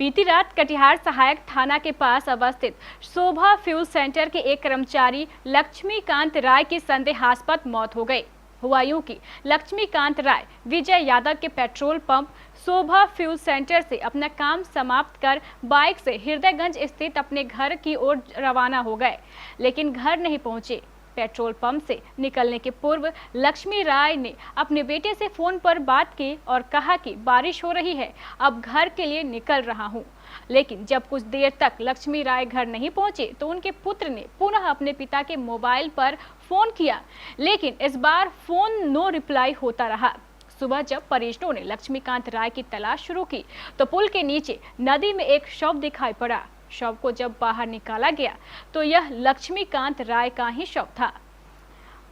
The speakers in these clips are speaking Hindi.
बीती रात कटिहार सहायक थाना के पास अवस्थित शोभा फ्यूल सेंटर के एक कर्मचारी लक्ष्मीकांत राय की संदेहास्पद मौत हो गई। हुआ यूं कि लक्ष्मीकांत राय विजय यादव के पेट्रोल पंप शोभा फ्यूल सेंटर से अपना काम समाप्त कर बाइक से हृदयगंज स्थित अपने घर की ओर रवाना हो गए, लेकिन घर नहीं पहुंचे। पेट्रोल पंप से निकलने के पूर्व लक्ष्मी राय ने अपने बेटे से फोन पर बात की और कहा कि बारिश हो रही है, अब घर के लिए निकल रहा हूं। लेकिन जब कुछ देर तक लक्ष्मी राय घर नहीं पहुंचे तो उनके पुत्र ने पुनः अपने पिता के मोबाइल पर फोन किया, लेकिन इस बार फोन नो रिप्लाई होता रहा। सुबह जब परिजनों ने लक्ष्मीकांत राय की तलाश शुरू की तो पुल के नीचे नदी में एक शव दिखाई पड़ा। शव को जब बाहर निकाला गया तो यह लक्ष्मीकांत राय का ही शव था।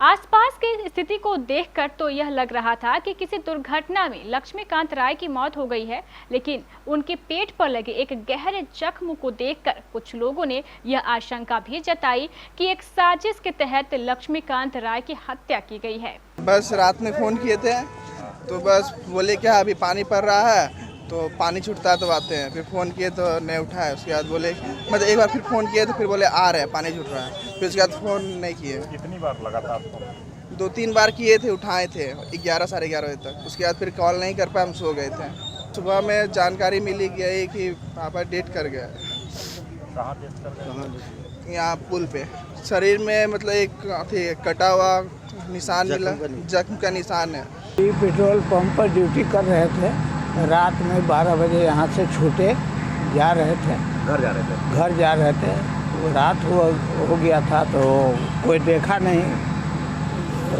आसपास की स्थिति को देखकर तो यह लग रहा था कि किसी दुर्घटना में लक्ष्मीकांत राय की मौत हो गई है, लेकिन उनके पेट पर लगे एक गहरे जख्म को देखकर कुछ लोगों ने यह आशंका भी जताई कि एक साजिश के तहत लक्ष्मीकांत राय की हत्या की गई है। बस रात में फ़ोन किए थे तो बस बोले क्या अभी पानी पड़ रहा है तो पानी छूटता है तो आते हैं। फिर फ़ोन किए तो नहीं उठाए। उसके बाद बोले मतलब एक बार फिर फ़ोन किए तो फिर बोले आ रहे हैं, पानी छूट रहा है। फिर उसके बाद फ़ोन नहीं किए। कितनी बार लगातार आपको? 2-3 बार किए थे, उठाए थे 11 साढ़े 11 बजे तक। उसके बाद फिर कॉल नहीं कर पाए, हम सो गए थे। सुबह में जानकारी मिली गई कि पापा डेथ कर गया। कहाँ डेथ कर गया? यहाँ पुल पे। शरीर में मतलब एक कटा हुआ निशान मिला, जख्म का निशान है। पेट्रोल पंप पर ड्यूटी कर रहे थे। रात में 12 बजे यहाँ से छूटे जा रहे थे, घर जा रहे थे। वो रात हो गया था तो कोई देखा नहीं,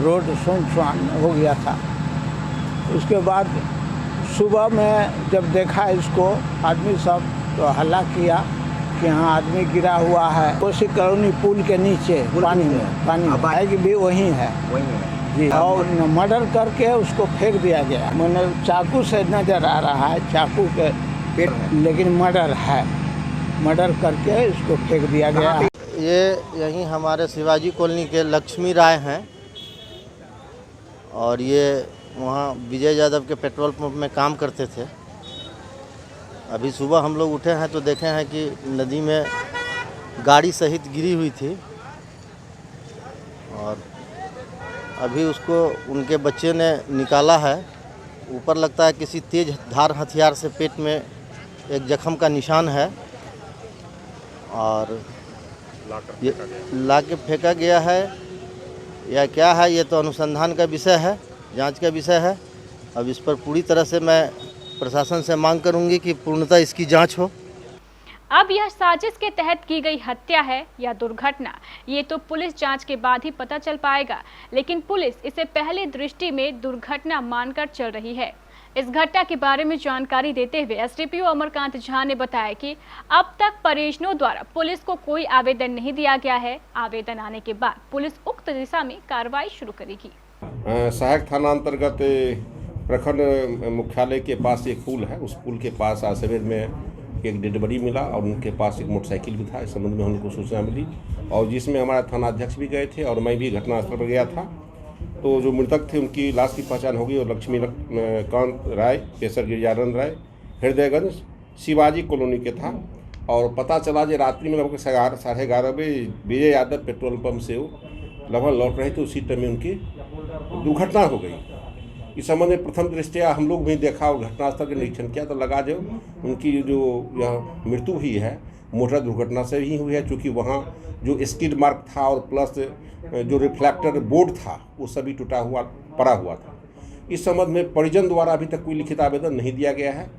रोड सुनसान हो गया था। उसके बाद सुबह में जब देखा इसको आदमी सब तो हल्ला किया कि यहाँ आदमी गिरा हुआ है। कोसी कॉलोनी पुल के नीचे पानी बाइक भी वहीं है जी। और मर्डर करके उसको फेंक दिया गया। मैंने चाकू से नजर आ रहा है, चाकू के पेट, लेकिन मर्डर करके उसको फेंक दिया गया। ये यहीं हमारे शिवाजी कॉलोनी के लक्ष्मी राय हैं और ये वहाँ विजय यादव के पेट्रोल पंप में काम करते थे। अभी सुबह हम लोग उठे हैं तो देखे हैं कि नदी में गाड़ी सहित गिरी हुई थी और अभी उसको उनके बच्चे ने निकाला है। ऊपर लगता है किसी तेज धार हथियार से पेट में एक जख्म का निशान है और ला के फेंका गया है या क्या है, ये तो अनुसंधान का विषय है, जांच का विषय है। अब इस पर पूरी तरह से मैं प्रशासन से मांग करूंगी कि पूर्णतः इसकी जांच हो। अब यह साजिश के तहत की गई हत्या है या दुर्घटना, ये तो पुलिस जांच के बाद ही पता चल पाएगा, लेकिन पुलिस इसे पहली दृष्टि में दुर्घटना मानकर चल रही है। इस घटना के बारे में जानकारी देते हुए एसडीपीओ अमरकांत झा ने बताया कि अब तक परिजनों द्वारा पुलिस को कोई आवेदन नहीं दिया गया है। आवेदन आने के बाद पुलिस उक्त दिशा में कार्रवाई शुरू करेगी। सहायक थाना अंतर्गत प्रखंड मुख्यालय के पास एक पुल है, उस पुल के पास आज सवेर में एक डेड बॉडी मिला और उनके पास एक मोटरसाइकिल भी था। इस संबंध में हमको सूचना मिली और जिसमें हमारा थाना अध्यक्ष भी गए थे और मैं भी घटनास्थल पर गया था। तो जो मृतक थे उनकी लाश की पहचान हो गई और लक्ष्मीकांत राय, पेशर गिरिजानंद राय, हृदयगंज शिवाजी कॉलोनी के था। और पता चला कि रात्रि में लगभग 11:30 बजे विजय यादव पेट्रोल पंप से वो लगभग लौट रहे थे, उसी टाइम में उनकी दुर्घटना हो गई। इस संबंध में प्रथम दृष्टया हम लोग भी देखा और घटनास्थल का निरीक्षण किया तो लगा जो उनकी जो यह मृत्यु हुई है मोटर दुर्घटना से ही हुई है, क्योंकि वहाँ जो स्किड मार्क था और प्लस जो रिफ्लेक्टर बोर्ड था वो सभी टूटा पड़ा हुआ था। इस संबंध में परिजन द्वारा अभी तक कोई लिखित आवेदन नहीं दिया गया है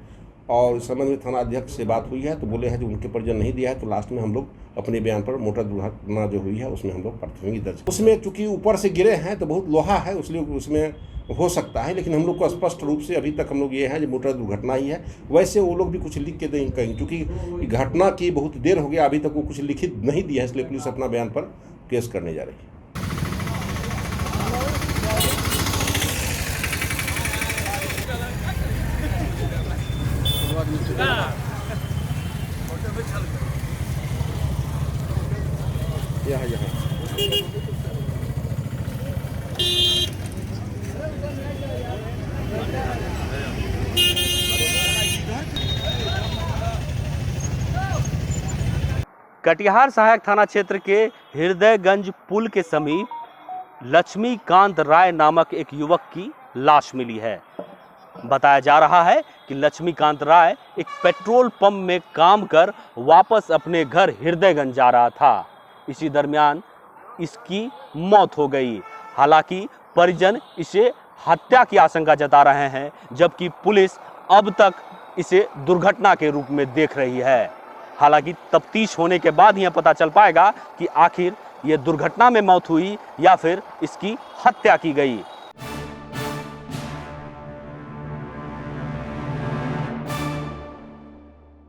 और इस संबंध में थाना अध्यक्ष से बात हुई है तो बोले हैं जो उनके परिजन नहीं दिया है तो लास्ट में हम लोग अपने बयान पर मोटर दुर्घटना जो हुई है उसमें हम लोग प्राथमिकी दर्ज। उसमें चूंकि ऊपर से गिरे हैं तो बहुत लोहा है, इसलिए उसमें हो सकता है, लेकिन हम लोग को स्पष्ट रूप से अभी तक हम लोग ये हैं जो मोटर दुर्घटना ही है। वैसे वो लोग भी कुछ लिख के दें कहीं, क्योंकि घटना की बहुत देर हो गया, अभी तक वो कुछ लिखित नहीं दिया है, इसलिए पुलिस अपना बयान पर केस करने जा रही है। कटिहार सहायक थाना क्षेत्र के हृदयगंज पुल के समीप लक्ष्मीकांत राय नामक एक युवक की लाश मिली है। बताया जा रहा है कि लक्ष्मीकांत राय एक पेट्रोल पंप में काम कर वापस अपने घर हृदयगंज जा रहा था। इसी दरमियान इसकी मौत हो गई। हालांकि परिजन इसे हत्या की आशंका जता रहे हैं, जबकि पुलिस अब तक इसे दुर्घटना के रूप में देख रही है। हालांकि तफ्तीश होने के बाद यह पता चल पाएगा कि आखिर ये दुर्घटना में मौत हुई या फिर इसकी हत्या की गई।